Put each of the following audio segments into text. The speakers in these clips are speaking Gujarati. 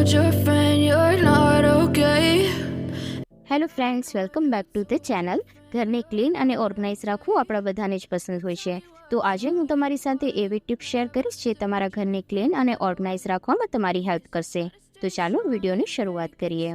told your friend you're not okay. Hello friends, welcome back to the channel. ઘરને ક્લીન અને ઓર્ગનાઇઝ રાખવું આપણા બધાને જ પસંદ હોય છે. તો આજે હું તમારી સાથે એવી ટિપ્સ શેર કરીશ જે તમારા ઘરને ક્લીન અને ઓર્ગનાઇઝ રાખવામાં તમારી હેલ્પ કરશે. તો ચાલો વિડીયોની શરૂઆત કરીએ.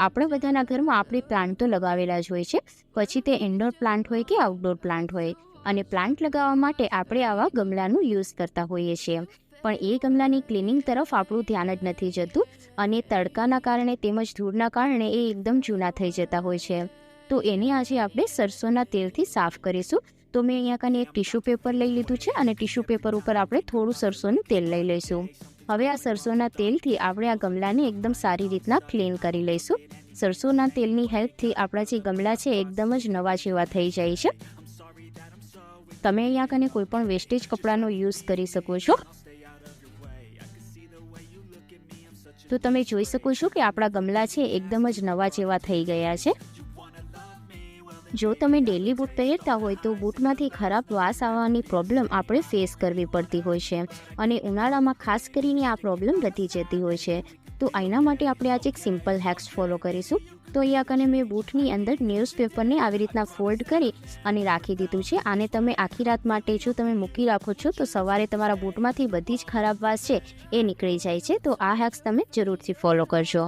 આપણા બધાના ઘરમાં આપણે પ્લાન્ટ તો લગાવેલા જ હોય છે, પછી તે ઇન્ડોર પ્લાન્ટ હોય કે આઉટડોર પ્લાન્ટ હોય. અને પ્લાન્ટ લગાવવા માટે આપણે આવા ગમલાનું યુઝ કરતા હોઈએ છીએ. પણ એ ગમલાની ક્લિનિંગ તરફ આપણું ધ્યાન જ નથી જતું અને તડકાના કારણે તેમજ ધૂળના કારણે એ એકદમ જૂના થઈ જતા હોય છે. તો એને આજે આપણે સરસોના તેલથી સાફ કરીશું. તો મેં અહીંયા કને એક ટીશ્યુ પેપર લઈ લીધું છે અને ટીશ્યુ પેપર ઉપર આપણે થોડું સરસોનું તેલ લઈ લઈશું. હવે આ સરસોના તેલથી આપણે આ ગમલાને એકદમ સારી રીતના ક્લીન કરી લઈશું. સરસોના તેલની હેલ્પથી આપણા જે ગમલા છે એકદમ જ નવા જેવા થઈ જાય છે. તમે અહીંયા કને કોઈ પણ વેસ્ટેજ કપડાનો યુઝ કરી શકો છો. તો તમે જોઈ શકો છો કે આપણા ગમલા છે એકદમ જ નવા જેવા થઈ ગયા છે. જો તમે ડેલી બૂટ પહેરતા હોય તો બૂટમાંથી ખરાબ વાસ આવવાની પ્રોબ્લેમ આપણે ફેસ કરવી પડતી હોય છે અને ઉનાળામાં ખાસ કરીને આ પ્રોબ્લેમ વધી જતી હોય છે. તો એના માટે આપણે આજે એક સિમ્પલ હેક્સ ફોલો કરીશું. તો અહીંયા કને મેં બૂટની અંદર ન્યૂઝપેપરને આવી રીતના ફોલ્ડ કરી અને રાખી દીધું છે. આને તમે આખી રાત માટે જો તમે મૂકી રાખો છો તો સવારે તમારા બૂટમાંથી બધી જ ખરાબ વાસ છે એ નીકળી જાય છે. તો આ હેક્સ તમે જરૂરથી ફોલો કરજો.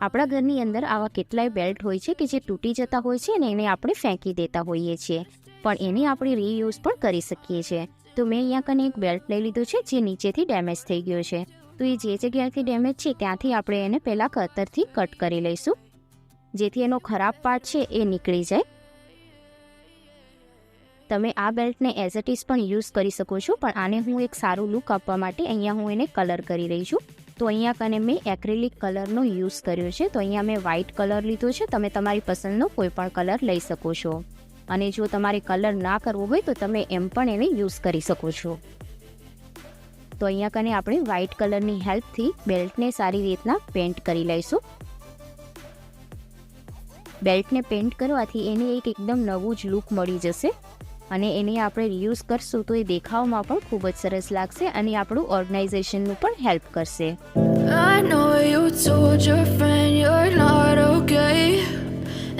આપણા ઘરની અંદર આવા કેટલાય બેલ્ટ હોય છે કે જે તૂટી જતા હોય છે અને એને આપણે ફેંકી દેતા હોઈએ છીએ, પણ એને આપણે રીયુઝ પણ કરી શકીએ છીએ. તો મેં અહીંયા કને એક બેલ્ટ લઈ લીધો છે જે નીચેથી ડેમેજ થઈ ગયો છે. તો એ જે જગ્યાથી ડેમેજ છે ત્યાંથી આપણે એને પહેલાં કતરથી કટ કરી લઈશું, જેથી એનો ખરાબ પાર્ટ છે એ નીકળી જાય. તમે આ બેલ્ટને એઝ ઇટ ઇઝ પણ યુઝ કરી શકો છો, પણ આને હું એક સારું લુક આપવા માટે અહીંયા હું એને કલર કરી રહી છું. તો અહીંયા કને મેં એક્રેલિક કલરનો યુઝ કર્યો છે. તો અહીંયા મેં વ્હાઇટ કલર લીધો છે. તમે તમારી પસંદનો કોઈ પણ કલર લઈ શકો છો અને જો તમારે કલર ના કરવો હોય તો તમે એમ પણ એને યુઝ કરી શકો છો. તો અહીંયા કને આપણે વ્હાઇટ કલરની હેલ્પથી બેલ્ટને સારી રીતના પેન્ટ કરી લઈશું. બેલ્ટને પેન્ટ કરવાથી એને એક એકદમ નવું જ લુક મળી જશે અને એને આપણે રીયુઝ કરશું તો એ દેખાવમાં પણ ખૂબ જ સરસ લાગશે અને આપણું ઓર્ગનાઇઝેશનનું પણ હેલ્પ કરશે. I know you told your friend you're not okay.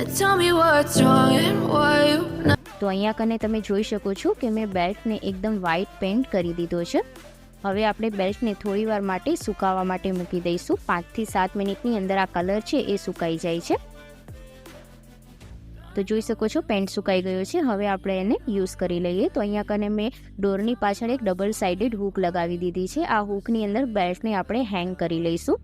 And tell me what's wrong and why you not. તો અહીંયા કને તમે જોઈ શકો છો કે મેં બેલ્ટને એકદમ વ્હાઇટ પેન્ટ કરી દીધો છે. હવે આપણે બેલ્ટને થોડી વાર માટે સુકાવવા માટે મૂકી દઈશું. 5 થી 7 મિનિટની અંદર આ કલર છે એ સુકાઈ જાય છે. તો જોઈ શકો છો પેન્ટ સુકાઈ ગયો છે. હવે આપણે એને યુઝ કરી લઈએ. તો અહીંયા કને મેં ડોરની પાછળ એક ડબલ સાઇડેડ હૂક લગાવી દીધી છે. આ હૂકની અંદર બેલ્ટને આપણે હેંગ કરી લઈશું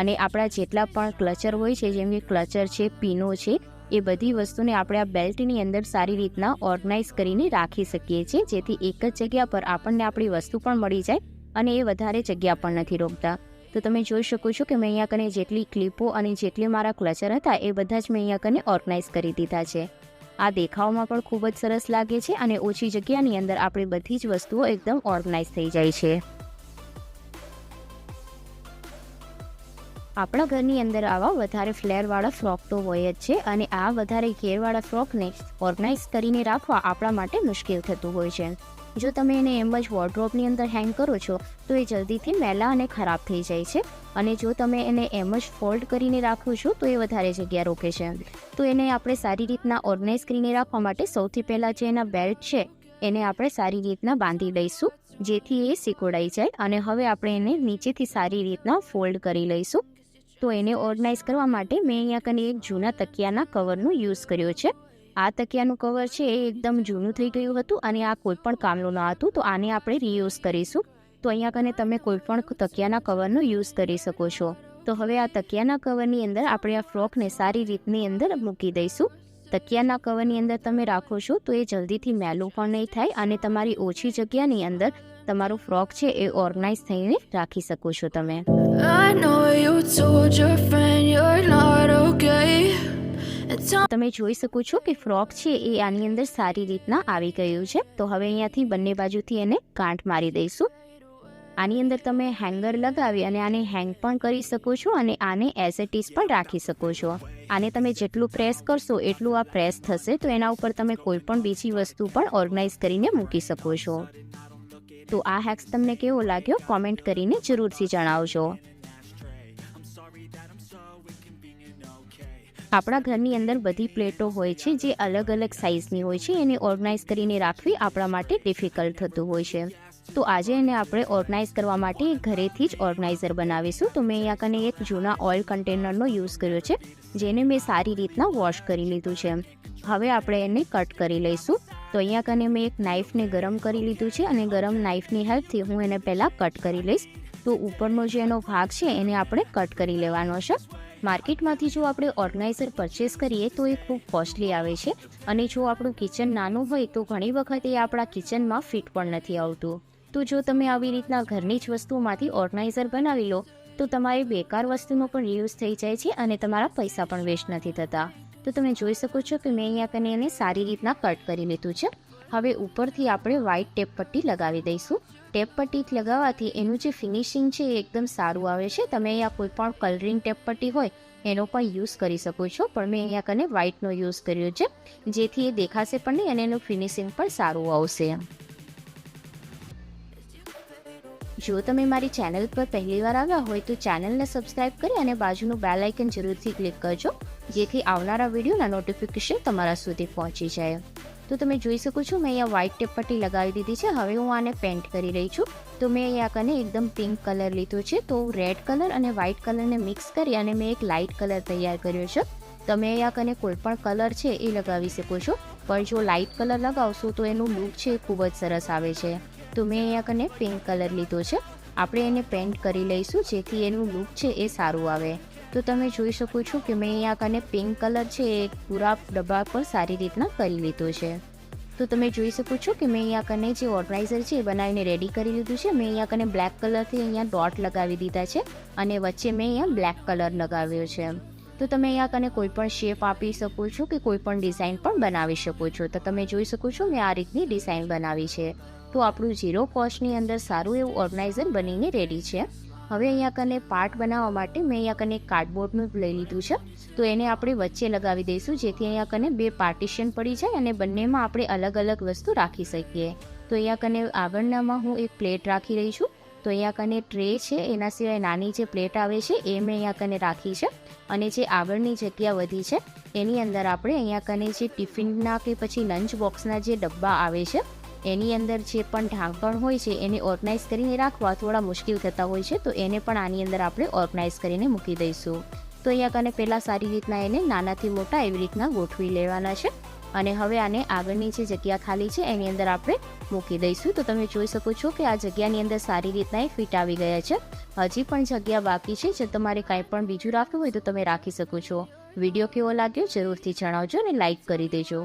અને આપણા જેટલા પણ ક્લચર હોય છે, જેમ કે ક્લચર છે, પીનો છે, એ બધી વસ્તુને આપણે આ બેલ્ટની અંદર સારી રીતના ઓર્ગનાઇઝ કરીને રાખી શકીએ છીએ, જેથી એક જ જગ્યા પર આપણને આપણી વસ્તુ પણ મળી જાય અને એ વધારે જગ્યા પણ નથી રોકતા. તો તમે જોઈ શકો છો કે મેં અહીંયા કને જેટલી ક્લિપો અને જેટલી મારા ક્લચર હતા એ બધા જ મેં અહીંયા કને ઓર્ગનાઇઝ કરી દીધા છે. આ દેખાવમાં પણ ખૂબ જ સરસ લાગે છે અને ઓછી જગ્યાની અંદર આપણી બધી જ વસ્તુઓ એકદમ ઓર્ગનાઇઝ થઈ જાય છે. આપણા ઘરની અંદર આવા વધારે ફ્લેરવાળા ફ્રોક તો હોય જ છે અને આ વધારે ઘેરવાળા ફ્રોકને ઓર્ગનાઇઝ કરીને રાખવા આપણા માટે મુશ્કેલ થતું હોય છે. જો તમે એને એમ જ વોર્ડરોબની અંદર હેંગ કરો છો તો એ જલ્દીથી મેલા અને ખરાબ થઈ જાય છે અને જો તમે એને એમ જ ફોલ્ડ કરીને રાખો છો તો એ વધારે જગ્યા રોકે છે. તો એને આપણે સારી રીતના ઓર્ગનાઇઝ કરીને રાખવા માટે સૌથી પહેલાં જે એના બેલ્ટ છે એને આપણે સારી રીતના બાંધી લઈશું, જેથી એ સિકોડાઈ જાય. અને હવે આપણે એને નીચેથી સારી રીતના ફોલ્ડ કરી લઈશું. તો એને ઓર્ગનાઇઝ કરવા માટે મેં અહીંયા કને એક જૂના તકિયાના કવરનો યુઝ કર્યો છે. આ તકિયાનું કવર છે એ એકદમ જૂનું થઈ ગયું હતું અને આ કોઈ પણ કામનું ન હતું, તો આને આપણે રીયુઝ કરીશું. તો અહીંયા કને તમે કોઈ પણ તકિયાના કવરનો યુઝ કરી શકો છો. તો હવે આ તકિયાના કવરની અંદર આપણે આ ફ્રોકને સારી રીતની અંદર મૂકી દઈશું. તકિયાના કવરની અંદર તમે રાખો છો તો એ જલ્દીથી મેલું પણ નહીં થાય અને તમારી ઓછી જગ્યાની અંદર તમારું ફ્રોક છે એ ઓર્ગનાઇઝ થઈને રાખી શકો છો તમે. I know you told your friend you're not okay. તમે જોઈ શકો છો કે ફ્રોક છે એ આની અંદર સારી રીતના આવી ગયું છે. તો હવે અહીંયાથી બંને બાજુથી એને ગાંઠ મારી દઈશું. આની અંદર તમે હેંગર લગાવી અને આને હેંગ પણ કરી શકો છો અને આને એઝ ઇટ ઇઝ પણ રાખી શકો છો. આને તમે જેટલું પ્રેસ કરશો એટલું આ પ્રેસ થશે, તો એના ઉપર તમે કોઈ પણ બીજી વસ્તુ પણ ઓર્ગનાઇઝ કરીને મૂકી શકો છો. તો આ હેક્સ તમને કેવો લાગ્યો કોમેન્ટ કરીને જરૂરથી જણાવજો. આપણા ઘરની અંદર બધી પ્લેટો હોય છે જે અલગ અલગ સાઇઝની હોય છે, એને ઓર્ગનાઇઝ કરીને રાખવી આપણા માટે ડિફિકલ્ટ થતું હોય છે. તો આજે એને આપણે ઓર્ગનાઇઝ કરવા માટે ઘરેથી જ ઓર્ગનાઇઝર બનાવીશું. તો મેં અહીંયા કને એક જૂના ઓઇલ કન્ટેનરનો યુઝ કર્યો છે, જેને મેં સારી રીતના વોશ કરી લીધું છે. હવે આપણે એને કટ કરી લઈશું. તો અહીંયા કને મેં એક નાઇફને ગરમ કરી લીધું છે અને ગરમ નાઇફની હેલ્પથી હું એને પહેલાં કટ કરી લઈશ. તો ઉપરનો જે એનો ભાગ છે એને આપણે કટ કરી લેવાનો છે. માર્કેટમાંથી જો આપણે ઓર્ગનાઇઝર પરચેસ કરીએ તો એ ખૂબ કોસ્ટલી આવે છે, અને જો આપણું કિચન નાનું હોય તો ઘણી વખત એ આપણા કિચનમાં ફિટ પણ નથી આવતું. તો જો તમે આવી રીતના ઘરની જ વસ્તુઓમાંથી ઓર્ગનાઇઝર બનાવી લો તો તમારી બેકાર વસ્તુનો પણ રીયુઝ થઈ જાય છે અને તમારા પૈસા પણ વેસ્ટ નથી થતા. તો તમે જોઈ શકો છો કે મેં અહીંયા કને એને સારી રીતના કટ કરી લીધું છે. હવે ઉપરથી આપણે વ્હાઇટ ટેપ પટ્ટી લગાવી દઈશું. ટેપ પટ્ટી લગાવવાથી એનું જે ફિનિશિંગ છે એ એકદમ સારું આવે છે. તમે અહીંયા કોઈ પણ કલરિંગ ટેપ પટ્ટી હોય એનો પણ યુઝ કરી શકો છો, પણ મેં અહીંયા કને વ્હાઇટનો યુઝ કર્યો છે, જેથી એ દેખાશે પણ નહીં અને એનું ફિનિશિંગ પણ સારું આવશે. જો તમે મારી ચેનલ પર પહેલીવાર આવ્યા હોય તો ચેનલને સબસ્ક્રાઇબ કરી અને બાજુનું બેલ આઇકન જરૂરથી ક્લિક કરજો, જેથી આવનારા વિડીયોના નોટિફિકેશન તમારા સુધી પહોંચી જાય. તો તમે જોઈ શકો છો મેં અહીંયા વ્હાઇટ ટેપ પટ્ટી લગાવી દીધી છે. હવે હું આને પેન્ટ કરી રહી છું. તો મેં અહીંયા કને એકદમ પિંક કલર લીધો છે. તો રેડ કલર અને વ્હાઇટ કલરને મિક્સ કરી અને મેં એક લાઇટ કલર તૈયાર કર્યો છે. તમે અહીંયા કને કોઈ પણ કલર છે એ લગાવી શકો છો, પણ જો લાઇટ કલર લગાવશો તો એનું લુક છે એ ખૂબ જ સરસ આવે છે. તો મેં અહીંયા કને પિંક કલર લીધો છે. આપણે એને પેન્ટ કરી લઈશું જેથી એનું લુક છે એ સારું આવે. તો તમે જોઈ શકો છો કે મેં અહીંયા કને પિંક કલર છે એ પૂરા ડબ્બા પર સારી રીતના કરી લીધો છે. તો તમે જોઈ શકો છો કે મેં અહીંયા કને જે ઓર્ગનાઇઝર છે એ બનાવીને રેડી કરી લીધું છે. મેં અહીંયા કને બ્લેક કલરથી અહીંયા ડોટ લગાવી દીધા છે અને વચ્ચે મેં અહીંયા બ્લેક કલર લગાવ્યો છે. તો તમે અહીંયા કને કોઈ પણ શેપ આપી શકો છો કે કોઈ પણ ડિઝાઇન પણ બનાવી શકો છો. તો તમે જોઈ શકો છો મેં આ રીતની ડિઝાઇન બનાવી છે. તો આપણું 0 કોસ્ટની અંદર સારું એવું ઓર્ગનાઇઝર બનીને રેડી છે. હવે અહીંયા કને પાર્ટ બનાવવા માટે મેં અહીંયા કને કાર્ડબોર્ડનું લઈ લીધું છે. તો એને આપણે વચ્ચે લગાવી દઈશું, જેથી અહીંયા કને 2 પાર્ટીશન પડી જાય અને બંનેમાં આપણે અલગ અલગ વસ્તુ રાખી શકીએ. તો અહીંયા કને આગળનામાં હું એક પ્લેટ રાખી રહી છું. તો અહીંયા કને ટ્રે છે, એના સિવાય નાની જે પ્લેટ આવે છે એ મેં અહીંયા કને રાખી છે. અને જે આગળની જગ્યા વધી છે એની અંદર આપણે અહીંયા કને જે ટિફિનના કે પછી લંચ બોક્સના જે ડબ્બા આવે છે એની અંદર જે પણ ઢાંકણ હોય છે એને ઓર્ગનાઇઝ કરીને રાખવા થોડા મુશ્કેલ થતા હોય છે. તો એને પણ આની અંદર આપણે ઓર્ગનાઇઝ કરીને મૂકી દઈશું. તો અહીંયા કને પહેલાં સારી રીતના એને નાનાથી મોટા એવી રીતના ગોઠવી લેવાના છે. અને હવે આને આગળની જે જગ્યા ખાલી છે એની અંદર આપણે મૂકી દઈશું. તો તમે જોઈ શકો છો કે આ જગ્યાની અંદર સારી રીતના એ ફિટ આવી ગયા છે. હજી પણ જગ્યા બાકી છે. જો તમારે કાંઈ પણ બીજું રાખવું હોય તો તમે રાખી શકો છો. વિડીયો કેવો લાગ્યો જરૂરથી જણાવજો અને લાઇક કરી દેજો.